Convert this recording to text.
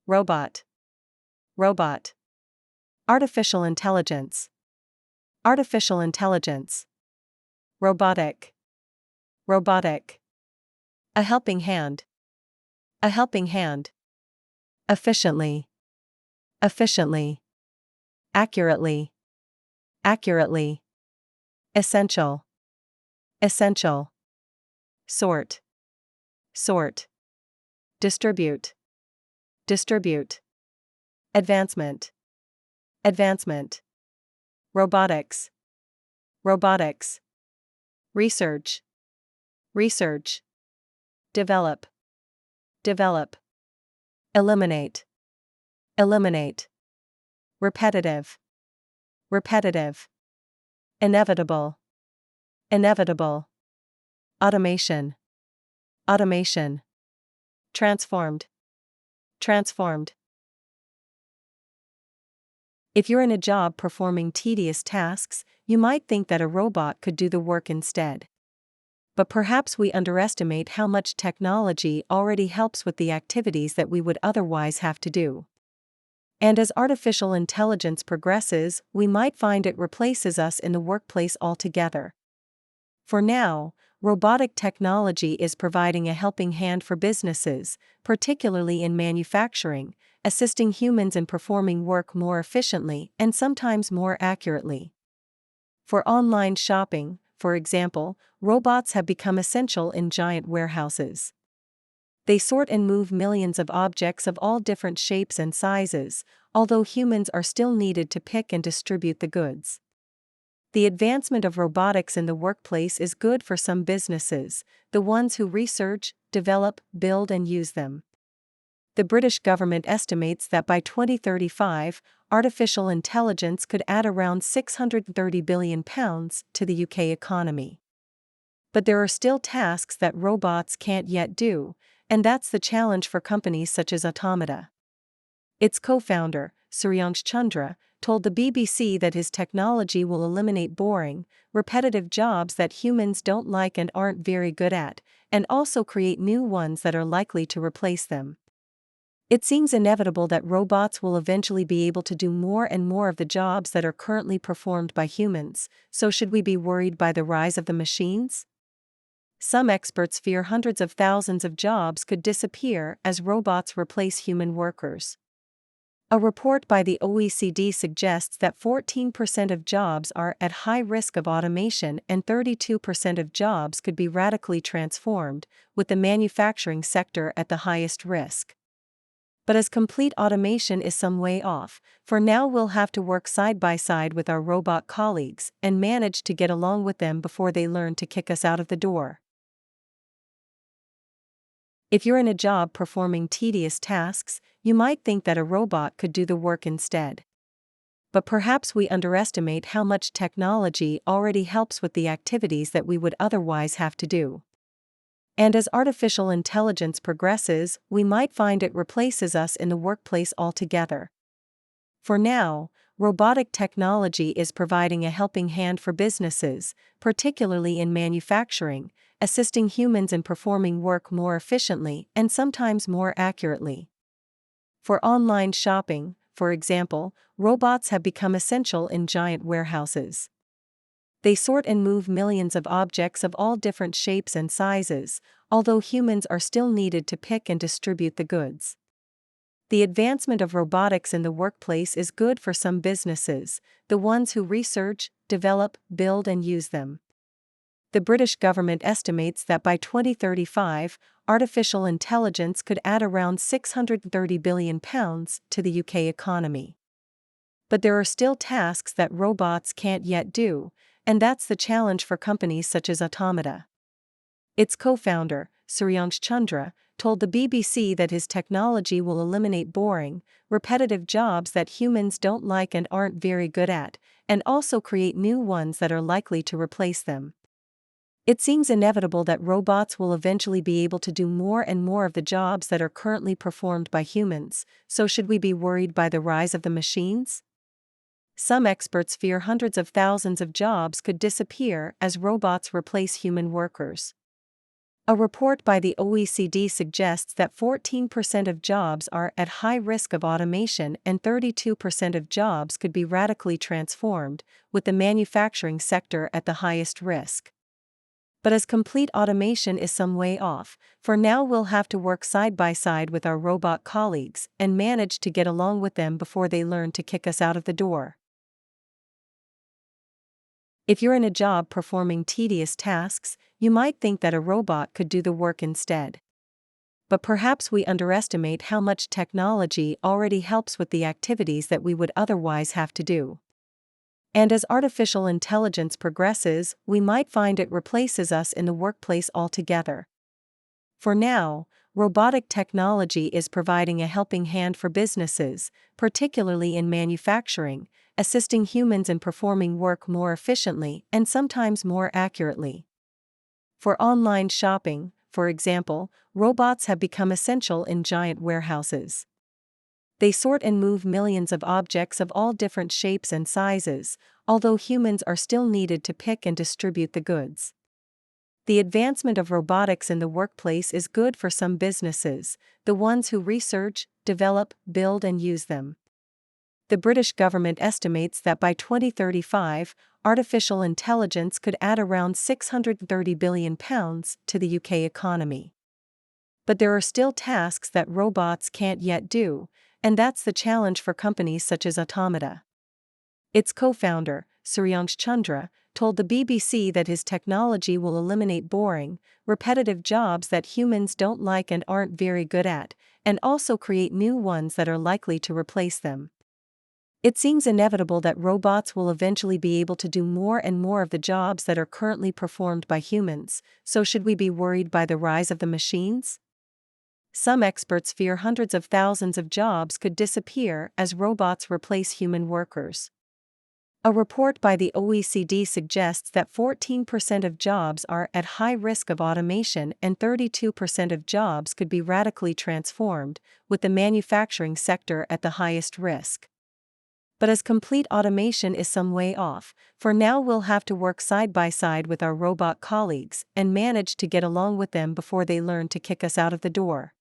robot, robot. Artificial intelligence, artificial intelligence. Robotic, robotic. A helping hand, a helping hand. Efficiently, efficiently. Accurately, accurately. Essential, essential. Sort, sort. Distribute, distribute. Advancement, advancement. Robotics, robotics. Research, research. Develop, develop. Eliminate, eliminate. Repetitive, repetitive. Inevitable, inevitable. Automation, automation. Transformed, transformed. If you're in a job performing tedious tasks, you might think that a robot could do the work instead. But perhaps we underestimate how much technology already helps with the activities that we would otherwise have to do. And as artificial intelligence progresses, we might find it replaces us in the workplace altogether. For now, robotic technology is providing a helping hand for businesses, particularly in manufacturing, assisting humans in performing work more efficiently and sometimes more accurately. For online shopping, for example, robots have become essential in giant warehouses. They sort and move millions of objects of all different shapes and sizes, although humans are still needed to pick and distribute the goods. The advancement of robotics in the workplace is good for some businesses, the ones who research, develop, build and use them. The British government estimates that by 2035, artificial intelligence could add around £630 billion to the UK economy. But there are still tasks that robots can't yet do, and that's the challenge for companies such as Automata. Its co-founder, Suryansh Chandra, told the BBC that his technology will eliminate boring, repetitive jobs that humans don't like and aren't very good at, and also create new ones that are likely to replace them. It seems inevitable that robots will eventually be able to do more and more of the jobs that are currently performed by humans, so should we be worried by the rise of the machines? Some experts fear hundreds of thousands of jobs could disappear as robots replace human workers. A report by the OECD suggests that 14% of jobs are at high risk of automation and 32% of jobs could be radically transformed, with the manufacturing sector at the highest risk. But as complete automation is some way off, for now we'll have to work side by side with our robot colleagues and manage to get along with them before they learn to kick us out of the door. If you're in a job performing tedious tasks, you might think that a robot could do the work instead. But perhaps we underestimate how much technology already helps with the activities that we would otherwise have to do. And as artificial intelligence progresses, we might find it replaces us in the workplace altogether. For now, robotic technology is providing a helping hand for businesses, particularly in manufacturing, assisting humans in performing work more efficiently and sometimes more accurately. For online shopping, for example, robots have become essential in giant warehouses. They sort and move millions of objects of all different shapes and sizes, although humans are still needed to pick and distribute the goods. The advancement of robotics in the workplace is good for some businesses, the ones who research, develop, build and use them. The British government estimates that by 2035, artificial intelligence could add around £630 billion to the UK economy. But there are still tasks that robots can't yet do, and that's the challenge for companies such as Automata. Its co-founder, Suryansh Chandra, told the BBC that his technology will eliminate boring, repetitive jobs that humans don't like and aren't very good at, and also create new ones that are likely to replace them. It seems inevitable that robots will eventually be able to do more and more of the jobs that are currently performed by humans, so should we be worried by the rise of the machines? Some experts fear hundreds of thousands of jobs could disappear as robots replace human workers. A report by the OECD suggests that 14% of jobs are at high risk of automation and 32% of jobs could be radically transformed, with the manufacturing sector at the highest risk. But as complete automation is some way off, for now we'll have to work side by side with our robot colleagues and manage to get along with them before they learn to kick us out of the door. If you're in a job performing tedious tasks, you might think that a robot could do the work instead. But perhaps we underestimate how much technology already helps with the activities that we would otherwise have to do. And as artificial intelligence progresses, we might find it replaces us in the workplace altogether. For now, robotic technology is providing a helping hand for businesses, particularly in manufacturing, assisting humans in performing work more efficiently and sometimes more accurately. For online shopping, for example, robots have become essential in giant warehouses. They sort and move millions of objects of all different shapes and sizes, although humans are still needed to pick and distribute the goods. The advancement of robotics in the workplace is good for some businesses, the ones who research, develop, build and use them. The British government estimates that by 2035, artificial intelligence could add around £630 billion to the UK economy. But there are still tasks that robots can't yet do, and that's the challenge for companies such as Automata. Its co-founder, Suryansh Chandra, told the BBC that his technology will eliminate boring, repetitive jobs that humans don't like and aren't very good at, and also create new ones that are likely to replace them. It seems inevitable that robots will eventually be able to do more and more of the jobs that are currently performed by humans, so should we be worried by the rise of the machines? Some experts fear hundreds of thousands of jobs could disappear as robots replace human workers. A report by the OECD suggests that 14% of jobs are at high risk of automation and 32% of jobs could be radically transformed, with the manufacturing sector at the highest risk. But as complete automation is some way off, for now we'll have to work side by side with our robot colleagues and manage to get along with them before they learn to kick us out of the door.